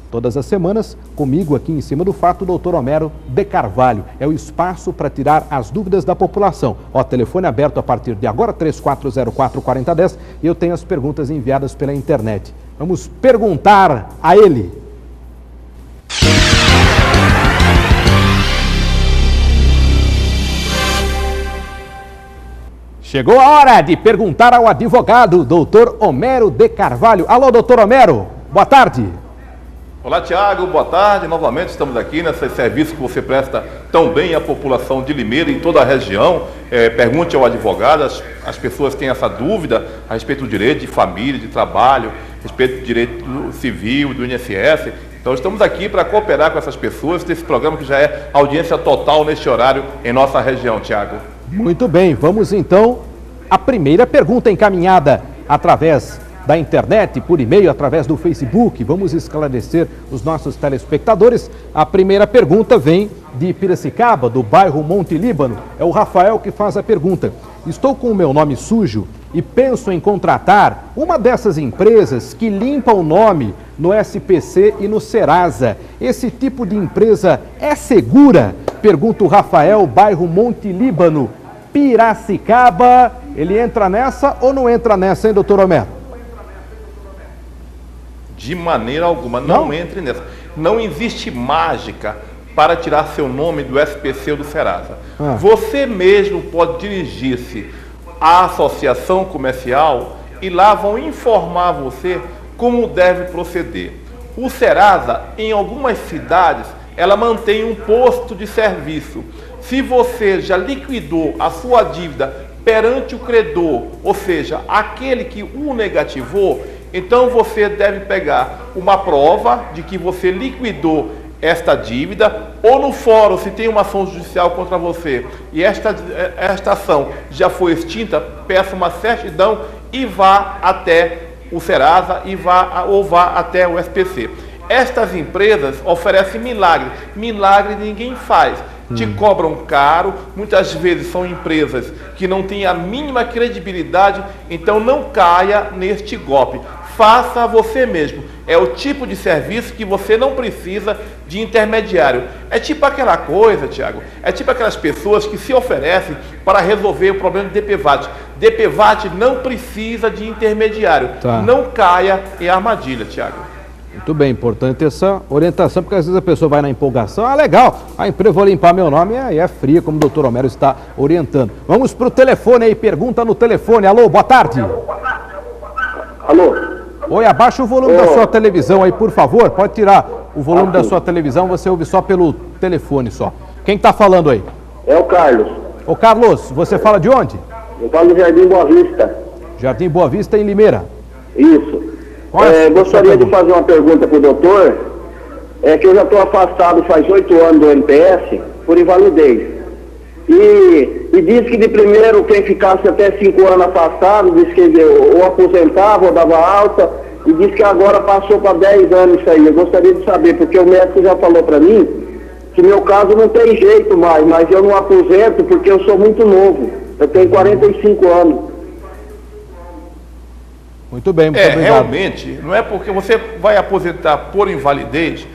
Todas as semanas, comigo aqui em Cima do Fato, o doutor Homero de Carvalho. É o espaço para tirar as dúvidas da população. Ó, telefone aberto a partir de agora, 3404-4010, e eu tenho as perguntas enviadas pela internet. Vamos perguntar a ele. Chegou a hora de perguntar ao advogado, doutor Homero de Carvalho. Alô, doutor Homero, boa tarde. Olá, Tiago, boa tarde. Novamente estamos aqui nesse serviço que você presta tão bem à população de Limeira e toda a região. Pergunte ao advogado, as pessoas têm essa dúvida a respeito do direito de família, de trabalho, a respeito do direito civil, do INSS. Então estamos aqui para cooperar com essas pessoas, desse programa que já é audiência total neste horário em nossa região, Tiago. Muito bem, vamos então à primeira pergunta encaminhada através da internet, por e-mail, através do Facebook. Vamos esclarecer os nossos telespectadores. A primeira pergunta vem de Piracicaba, do bairro Monte Líbano. É o Rafael que faz a pergunta. Estou com o meu nome sujo e penso em contratar uma dessas empresas que limpa o nome no SPC e no Serasa. Esse tipo de empresa é segura? Pergunta o Rafael, bairro Monte Líbano, Piracicaba. Ele entra nessa ou não entra nessa, hein, doutor Homero? De maneira alguma, não entre nessa. Não existe mágica para tirar seu nome do SPC ou do Serasa. Você mesmo pode dirigir-se à associação comercial e lá vão informar você como deve proceder. O Serasa, em algumas cidades, ela mantém um posto de serviço. Se você já liquidou a sua dívida perante o credor, ou seja, aquele que o negativou, então você deve pegar uma prova de que você liquidou esta dívida, ou no fórum, se tem uma ação judicial contra você e esta ação já foi extinta, peça uma certidão e vá até o Serasa ou vá até o SPC. Estas empresas oferecem milagre. Milagre ninguém faz. Te cobram caro, muitas vezes são empresas que não têm a mínima credibilidade, então não caia neste golpe. Faça você mesmo. É o tipo de serviço que você não precisa de intermediário. É tipo aquela coisa, Tiago, é tipo aquelas pessoas que se oferecem para resolver o problema de DPVAT. DPVAT não precisa de intermediário. Não caia em armadilha, Tiago. Muito bem, importante essa orientação, porque às vezes a pessoa vai na empolgação, legal, a empresa vou limpar meu nome, e é fria, como o doutor Homero está orientando. Vamos para o telefone aí, pergunta no telefone. Alô, boa tarde. Alô. Oi, abaixa o volume da sua televisão aí, por favor. Pode tirar o volume da sua televisão, você ouve só pelo telefone só. Quem está falando aí? É o Carlos. Ô Carlos, você fala de onde? Eu falo do Jardim Boa Vista. Jardim Boa Vista, em Limeira. Isso. Gostaria de fazer uma pergunta para o doutor. É que eu já estou afastado faz 8 anos do NPS por invalidez. E disse que de primeiro quem ficasse até 5 anos afastado, disse que ou aposentava ou dava alta, e disse que agora passou para 10 anos isso aí. Eu gostaria de saber, porque o médico já falou para mim que meu caso não tem jeito mais, mas eu não aposento porque eu sou muito novo. Eu tenho 45 anos. Muito bem, muito obrigado. Realmente, não é porque você vai aposentar por invalidez,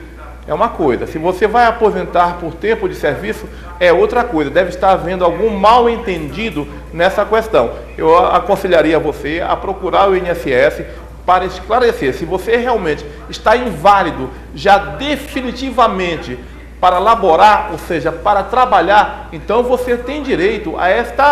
é uma coisa. Se você vai aposentar por tempo de serviço, é outra coisa. Deve estar havendo algum mal entendido nessa questão. Eu aconselharia você a procurar o INSS para esclarecer se você realmente está inválido já definitivamente para laborar, ou seja, para trabalhar, então você tem direito a esta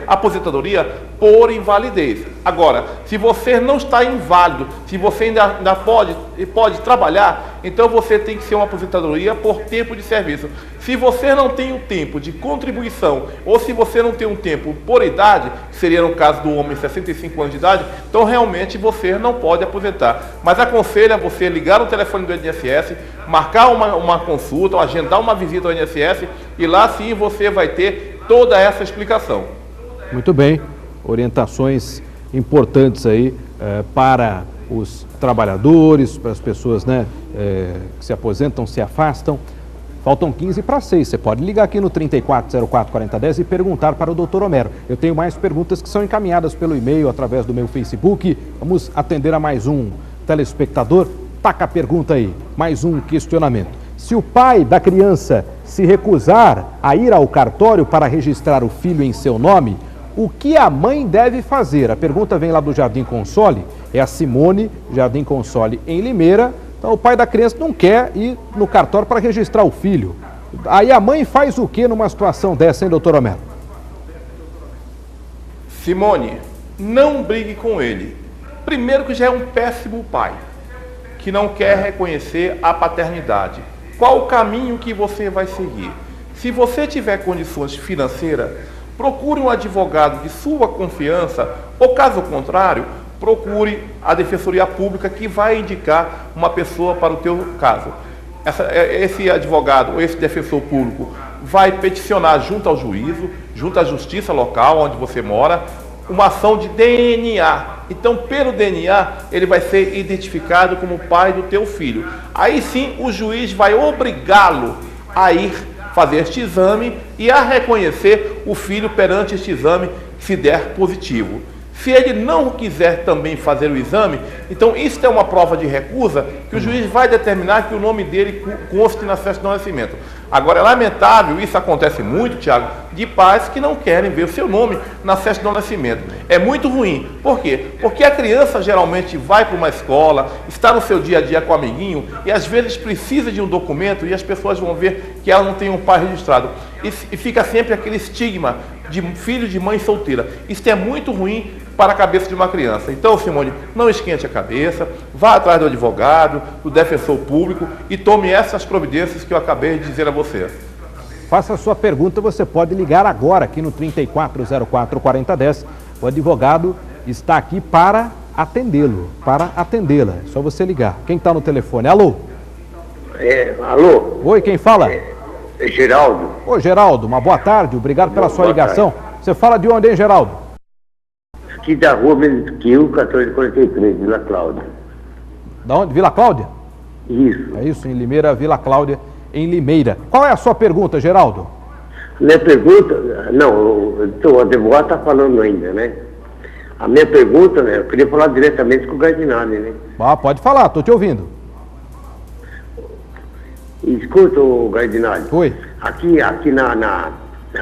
aposentadoria por invalidez. Agora, se você não está inválido, se você ainda pode trabalhar, então você tem que ser uma aposentadoria por tempo de serviço. Se você não tem um tempo de contribuição, ou se você não tem um tempo por idade, que seria no caso do homem 65 anos de idade, então realmente você não pode aposentar. Mas aconselho você ligar no telefone do INSS, marcar uma consulta, ou agendar uma visita ao INSS, e lá sim você vai ter toda essa explicação. Muito bem, orientações importantes aí para os trabalhadores, para as pessoas que se aposentam, se afastam. Faltam 15 para 6. Você pode ligar aqui no 3404-4010 e perguntar para o doutor Homero. Eu tenho mais perguntas que são encaminhadas pelo e-mail, através do meu Facebook. Vamos atender a mais um telespectador. taca a pergunta aí, mais um questionamento. Se o pai da criança se recusar a ir ao cartório para registrar o filho em seu nome, o que a mãe deve fazer? A pergunta vem lá do Jardim Console, é a Simone, Jardim Console, em Limeira. Então o pai da criança não quer ir no cartório para registrar o filho. Aí a mãe faz o que numa situação dessa, hein, doutor Homero? Simone, não brigue com ele. Primeiro que já é um péssimo pai, que não quer reconhecer a paternidade. Qual o caminho que você vai seguir? Se você tiver condições financeiras, procure um advogado de sua confiança, ou caso contrário, procure a Defensoria Pública que vai indicar uma pessoa para o teu caso. Esse advogado ou esse defensor público vai peticionar junto ao juízo, junto à justiça local onde você mora, uma ação de DNA. Então, pelo DNA, ele vai ser identificado como pai do teu filho. Aí sim, o juiz vai obrigá-lo a ir fazer este exame e a reconhecer o filho perante este exame, se der positivo. Se ele não quiser também fazer o exame, então isso é uma prova de recusa que o juiz vai determinar que o nome dele conste na certidão de nascimento. Agora, é lamentável, isso acontece muito, Tiago, de pais que não querem ver o seu nome na certidão de nascimento. É muito ruim. Por quê? Porque a criança geralmente vai para uma escola, está no seu dia a dia com o amiguinho e às vezes precisa de um documento e as pessoas vão ver que ela não tem um pai registrado. E fica sempre aquele estigma de filho de mãe solteira. Isso é muito ruim para a cabeça de uma criança. Então, Simone, não esquente a cabeça, vá atrás do advogado, do defensor público e tome essas providências que eu acabei de dizer a você. Faça a sua pergunta, você pode ligar agora aqui no 3404-4010. O advogado está aqui para atendê-lo, para atendê-la. É só você ligar. Quem está no telefone? Alô? Alô? Oi, quem fala? É Geraldo. Ô, Geraldo, uma boa tarde, obrigado pela sua ligação. Você fala de onde, hein, Geraldo? Aqui da rua Menesquil, 1443, Vila Cláudia. Da onde? Vila Cláudia? Isso. É isso, em Limeira, Vila Cláudia, em Limeira. Qual é a sua pergunta, Geraldo? Minha pergunta, não, o advogado está falando ainda, né? A minha pergunta, né, eu queria falar diretamente com o Gardinale, né? Ah, pode falar, estou te ouvindo. Escuta, o Gardinale. Oi. Aqui na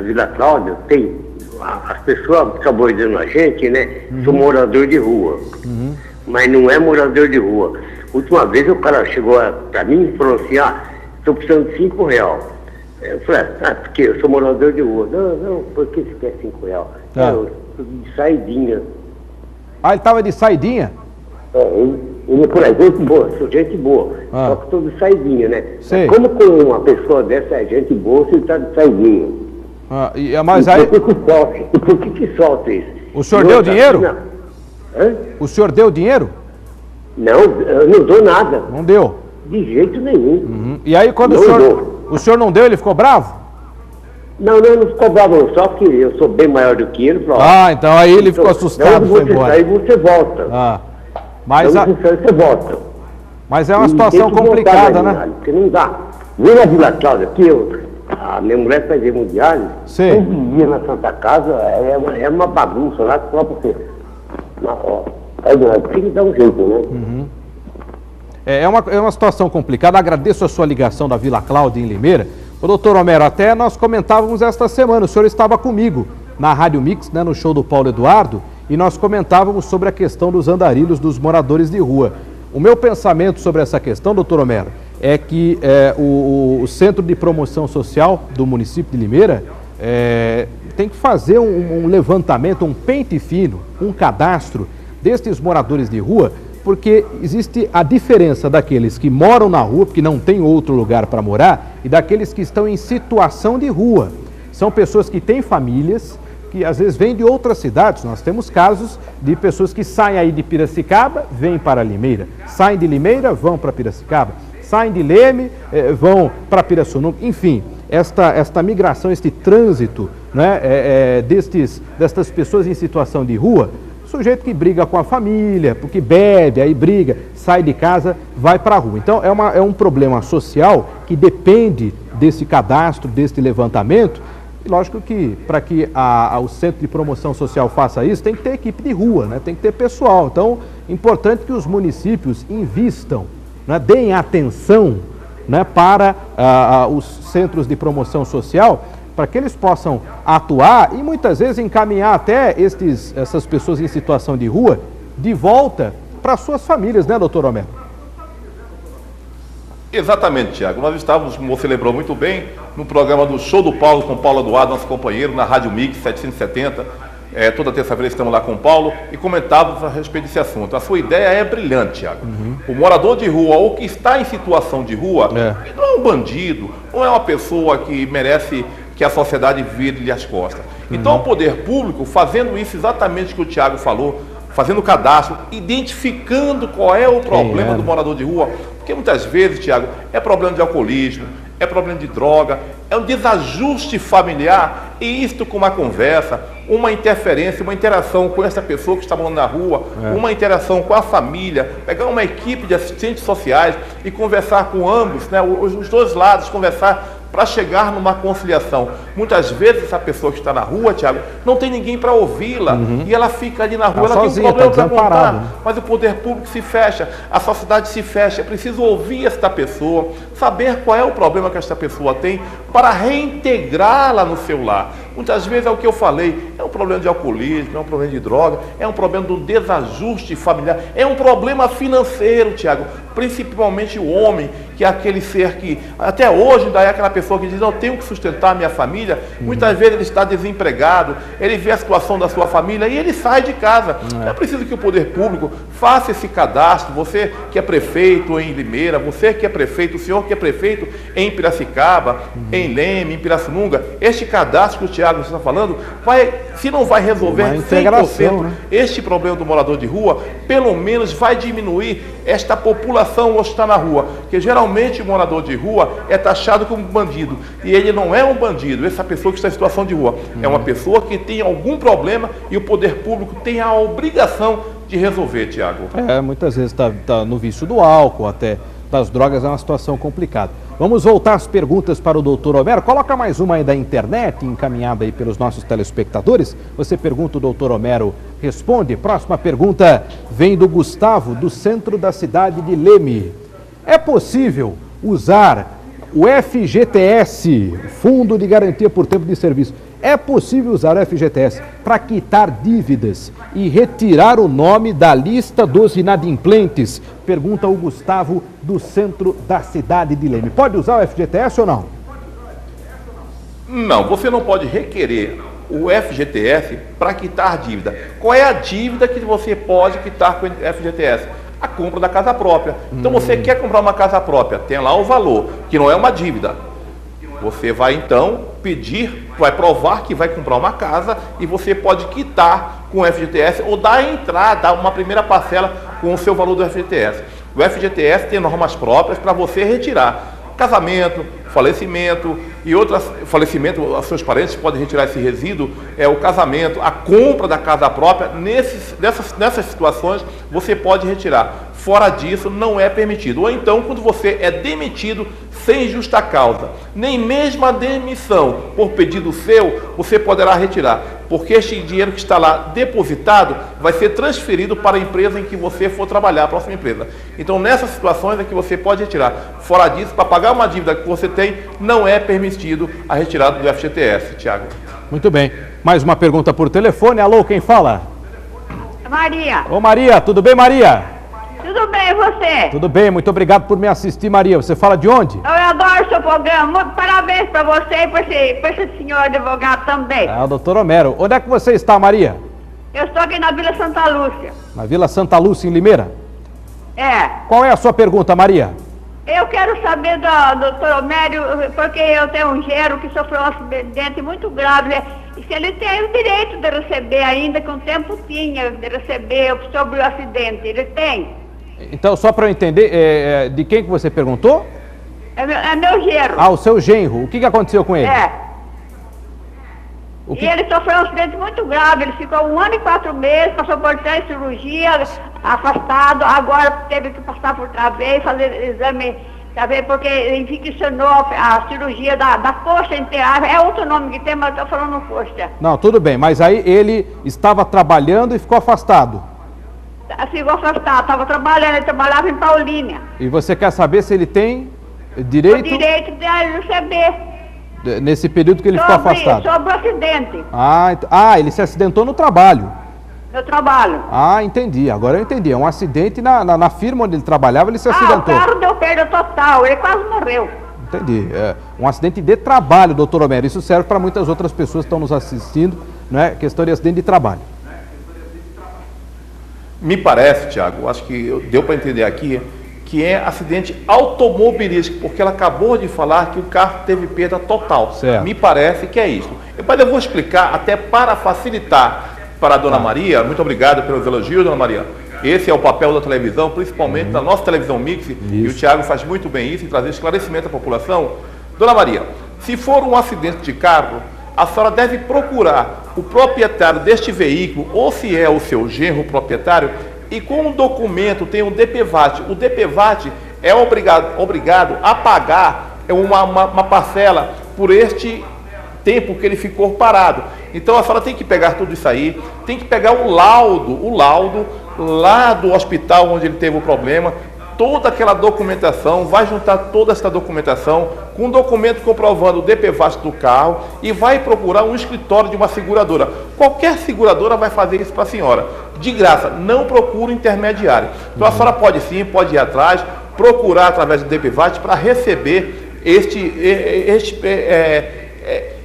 Vila Cláudia tem, as pessoas que acabam dizendo a gente, né? Sou morador de rua. Mas não é morador de rua. Última vez o cara chegou para mim e falou assim, estou precisando de R$5. Eu falei, porque eu sou morador de rua. Não, por que você quer R$5? Eu estou de saidinha. Ah, ele estava de saidinha? Ele é por aí, gente boa, sou gente boa. Só que estou de saidinha, né? Sei. Como com uma pessoa dessa é gente boa, você está de saidinha? Mas aí... Por que solta isso? O senhor deu dinheiro? O senhor deu dinheiro? Não, eu não dou nada. Não deu? De jeito nenhum. E aí quando o senhor não deu, ele ficou bravo? Não ficou bravo não, só que eu sou bem maior do que ele. Falou, então aí ele ficou assustado e foi embora. Aí você volta. Mas você volta. Mas é uma situação complicada, né? Porque não dá. Vila Cláudia, aqui a minha mulher faz hemodiálise. Sim. Um dia na Santa Casa é uma bagunça lá que só você. Tem que dar um jeito, né? É uma situação complicada. Agradeço a sua ligação da Vila Cláudia em Limeira. Ô, doutor Homero, até nós comentávamos esta semana, o senhor estava comigo na Rádio Mix, né, no show do Paulo Eduardo, e nós comentávamos sobre a questão dos andarilhos dos moradores de rua. O meu pensamento sobre essa questão, doutor Homero, é que o Centro de Promoção Social do município de Limeira tem que fazer um levantamento, um pente fino, um cadastro destes moradores de rua, porque existe a diferença daqueles que moram na rua, porque não tem outro lugar para morar, e daqueles que estão em situação de rua. São pessoas que têm famílias, que às vezes vêm de outras cidades. Nós temos casos de pessoas que saem aí de Piracicaba, vêm para Limeira. Saem de Limeira, vão para Piracicaba. Saem de Leme, vão para Pirassununga. Enfim, esta migração, este trânsito, né, destas pessoas em situação de rua, sujeito que briga com a família, porque bebe, aí briga, sai de casa, vai para a rua. Então é um problema social que depende desse cadastro, desse levantamento. E lógico que para que o Centro de Promoção Social faça isso, tem que ter equipe de rua, né? Tem que ter pessoal. Então, é importante que os municípios invistam né, deem atenção, né, para os centros de promoção social, para que eles possam atuar e muitas vezes encaminhar até essas pessoas em situação de rua de volta para suas famílias, né, doutor Homero? Exatamente, Tiago. Nós estávamos, como você lembrou muito bem, no programa do Show do Paulo, com Paulo Eduardo, nosso companheiro, na Rádio Mix 770. Toda terça-feira estamos lá com o Paulo e comentávamos a respeito desse assunto. A sua ideia é brilhante, Tiago. O morador de rua, ou que está em situação de rua, não é um bandido, não é uma pessoa que merece que a sociedade vire-lhe as costas. Então o poder público, fazendo isso exatamente que o Tiago falou, fazendo o cadastro, identificando qual é o problema do morador de rua, porque muitas vezes, Tiago, é problema de alcoolismo, é problema de droga, é um desajuste familiar, e isto com uma conversa, uma interferência, uma interação com essa pessoa que está morando na rua, uma interação com a família, pegar uma equipe de assistentes sociais e conversar com ambos, né, os dois lados, conversar para chegar numa conciliação. Muitas vezes essa pessoa que está na rua, Tiago, não tem ninguém para ouvi-la, e ela fica ali na rua, ela sozinha, tem um problema para contar, mas o poder público se fecha, a sociedade se fecha. É preciso ouvir esta pessoa, saber qual é o problema que esta pessoa tem para reintegrá-la no seu lar. Muitas vezes é o que eu falei, é um problema de alcoolismo, é um problema de droga, é um problema do desajuste familiar, é um problema financeiro, Tiago, principalmente o homem, que é aquele ser que, até hoje, ainda é aquela pessoa que diz, eu tenho que sustentar a minha família. Muitas vezes ele está desempregado, ele vê a situação da sua família e ele sai de casa. É preciso que o poder público faça esse cadastro. Você que é prefeito em Limeira, você que é prefeito, o senhor que é prefeito em Piracicaba, em Leme, em Pirassununga, este cadastro que o Tiago está falando, se não vai resolver 100% este problema do morador de rua, pelo menos vai diminuir esta população que está na rua, que geralmente o morador de rua é taxado como bandido, e ele não é um bandido, essa pessoa que está em situação de rua, é uma pessoa que tem algum problema e o poder público tem a obrigação de resolver, Tiago. Muitas vezes está no vício do álcool, até das drogas, é uma situação complicada. Vamos voltar às perguntas para o doutor Homero. Coloca mais uma aí da internet, encaminhada aí pelos nossos telespectadores. Você pergunta, o doutor Homero responde. Próxima pergunta vem do Gustavo, do centro da cidade de Leme. É possível usar o FGTS, Fundo de Garantia por Tempo de Serviço, é possível usar o FGTS para quitar dívidas e retirar o nome da lista dos inadimplentes? Pergunta o Gustavo, do centro da cidade de Leme. Pode usar o FGTS ou não? Não, você não pode requerer o FGTS para quitar dívida. Qual é a dívida que você pode quitar com o FGTS? A compra da casa própria. Então você quer comprar uma casa própria, tem lá o valor, que não é uma dívida. Você vai então pedir, vai provar que vai comprar uma casa e você pode quitar com o FGTS ou dar entrada, uma primeira parcela com o seu valor do FGTS. O FGTS tem normas próprias para você retirar. Casamento, falecimento e outras, falecimento, os seus parentes podem retirar esse resíduo, o casamento, a compra da casa própria, nessas situações você pode retirar. Fora disso, não é permitido. Ou então, quando você é demitido sem justa causa, nem mesmo a demissão por pedido seu, você poderá retirar, porque este dinheiro que está lá depositado vai ser transferido para a empresa em que você for trabalhar, a próxima empresa. Então, nessas situações é que você pode retirar. Fora disso, para pagar uma dívida que você tem, não é permitido a retirada do FGTS, Tiago. Muito bem. Mais uma pergunta por telefone. Alô, quem fala? Maria. Ô Maria, tudo bem, Maria? Tudo bem, e você? Tudo bem, muito obrigado por me assistir, Maria. Você fala de onde? Eu adoro seu programa. Muito parabéns para você e para esse senhor advogado também. O doutor Homero. Onde é que você está, Maria? Eu estou aqui na Vila Santa Lúcia. Na Vila Santa Lúcia, em Limeira? É. Qual é a sua pergunta, Maria? Eu quero saber do doutor Homero, porque eu tenho um genro que sofreu um acidente muito grave, e se ele tem o direito de receber ainda, que um tempo tinha, de receber sobre o acidente. Ele tem? Então, só para eu entender, de quem que você perguntou? É meu genro. O seu genro. O que aconteceu com ele? E ele sofreu um acidente muito grave, ele ficou 1 ano e 4 meses, passou por 3 cirurgias, afastado, agora teve que passar por outra vez, fazer exame, porque infeccionou a cirurgia da coxa inteira. É outro nome que tem, mas eu estou falando coxa. Não, tudo bem, mas aí ele estava trabalhando e ficou afastado. Ficou afastado, estava trabalhando, ele trabalhava em Paulínia. E você quer saber se ele tem direito? O direito de receber. Nesse período que ele ficou afastado? Sobre o acidente. Ele se acidentou no trabalho. No trabalho. Entendi. Agora eu entendi. É um acidente na firma onde ele trabalhava, ele se acidentou. O carro deu perda total, ele quase morreu. Entendi. Um acidente de trabalho, doutor Homero. Isso serve para muitas outras pessoas que estão nos assistindo, né? Questão de acidente de trabalho. Me parece, Tiago, acho que deu para entender aqui, que é acidente automobilístico, porque ela acabou de falar que o carro teve perda total. Certo. Me parece que é isso. Mas eu vou explicar, até para facilitar para a dona Maria. Muito obrigado pelos elogios, dona Maria. Esse é o papel da televisão, principalmente da nossa televisão Mix, e o Tiago faz muito bem isso, em trazer esclarecimento à população. Dona Maria, se for um acidente de carro, a senhora deve procurar o proprietário deste veículo, ou se é o seu genro proprietário, e com um documento tem um DPVAT. O DPVAT é obrigado a pagar uma parcela por este tempo que ele ficou parado. Então a senhora tem que pegar tudo isso aí, tem que pegar o laudo lá do hospital onde ele teve o problema, toda aquela documentação, vai juntar toda essa documentação com um documento comprovando o DPVAT do carro e vai procurar um escritório de uma seguradora. Qualquer seguradora vai fazer isso para a senhora, de graça, não procura intermediário. Então a senhora pode sim, pode ir atrás, procurar através do DPVAT para receber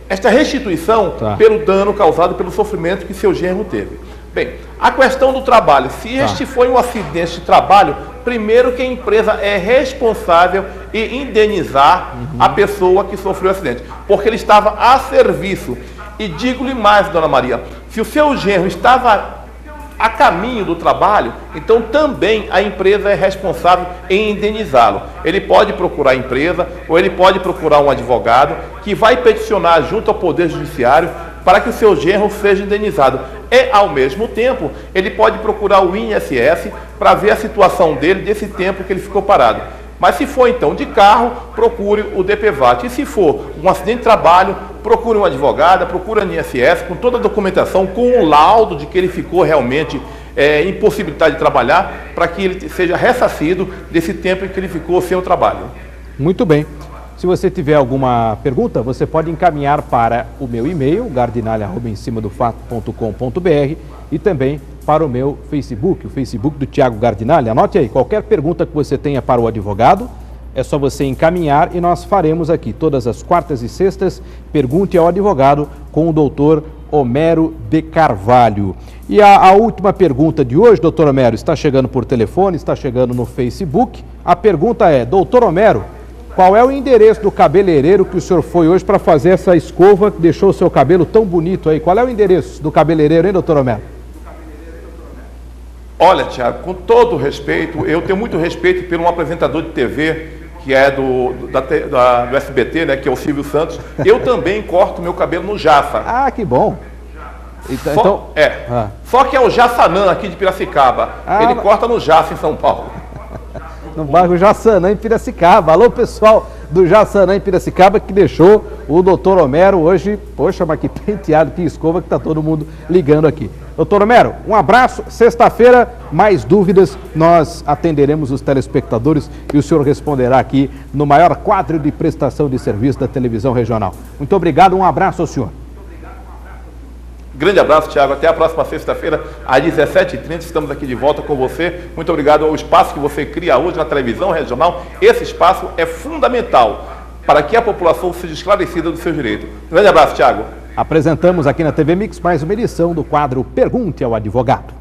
esta restituição pelo dano causado, pelo sofrimento que seu genro teve. Bem, a questão do trabalho, se este foi um acidente de trabalho, primeiro que a empresa é responsável em indenizar a pessoa que sofreu o acidente, porque ele estava a serviço. E digo-lhe mais, dona Maria, se o seu genro estava a caminho do trabalho, então também a empresa é responsável em indenizá-lo. Ele pode procurar a empresa ou ele pode procurar um advogado que vai peticionar junto ao Poder Judiciário para que o seu genro seja indenizado. E, ao mesmo tempo, ele pode procurar o INSS para ver a situação dele desse tempo que ele ficou parado. Mas se for, então, de carro, procure o DPVAT. E se for um acidente de trabalho, procure um advogado, procure o INSS, com toda a documentação, com o laudo de que ele ficou realmente impossibilitado de trabalhar, para que ele seja ressarcido desse tempo em que ele ficou sem o trabalho. Muito bem. Se você tiver alguma pergunta, você pode encaminhar para o meu e-mail, gardinalha@emcimadofato.com.br, e também para o meu Facebook, o Facebook do Tiago Gardinalha. Anote aí, qualquer pergunta que você tenha para o advogado, é só você encaminhar e nós faremos aqui todas as quartas e sextas. Pergunte ao advogado com o doutor Homero de Carvalho. E a última pergunta de hoje, doutor Homero, está chegando por telefone, está chegando no Facebook. A pergunta é, doutor Homero, qual é o endereço do cabeleireiro que o senhor foi hoje para fazer essa escova que deixou o seu cabelo tão bonito aí? Qual é o endereço do cabeleireiro, hein, doutor Homero? Olha, Tiago, com todo respeito, eu tenho muito respeito por um apresentador de TV que é do SBT, né, que é o Silvio Santos. Eu também corto meu cabelo no Jaça. Ah, que bom. Só que é o Jaçanã aqui de Piracicaba. Ele corta no Jaça, em São Paulo. No bairro Jaçanã, em Piracicaba. Alô, pessoal do Jaçanã, em Piracicaba, que deixou o doutor Homero hoje. Poxa, mas que penteado, que escova, que está todo mundo ligando aqui. Doutor Homero, um abraço. Sexta-feira, mais dúvidas, nós atenderemos os telespectadores e o senhor responderá aqui no maior quadro de prestação de serviço da televisão regional. Muito obrigado, um abraço ao senhor. Grande abraço, Tiago. Até a próxima sexta-feira, às 17h30. Estamos aqui de volta com você. Muito obrigado ao espaço que você cria hoje na televisão regional. Esse espaço é fundamental para que a população seja esclarecida do seu direito. Grande abraço, Tiago. Apresentamos aqui na TV Mix mais uma edição do quadro Pergunte ao Advogado.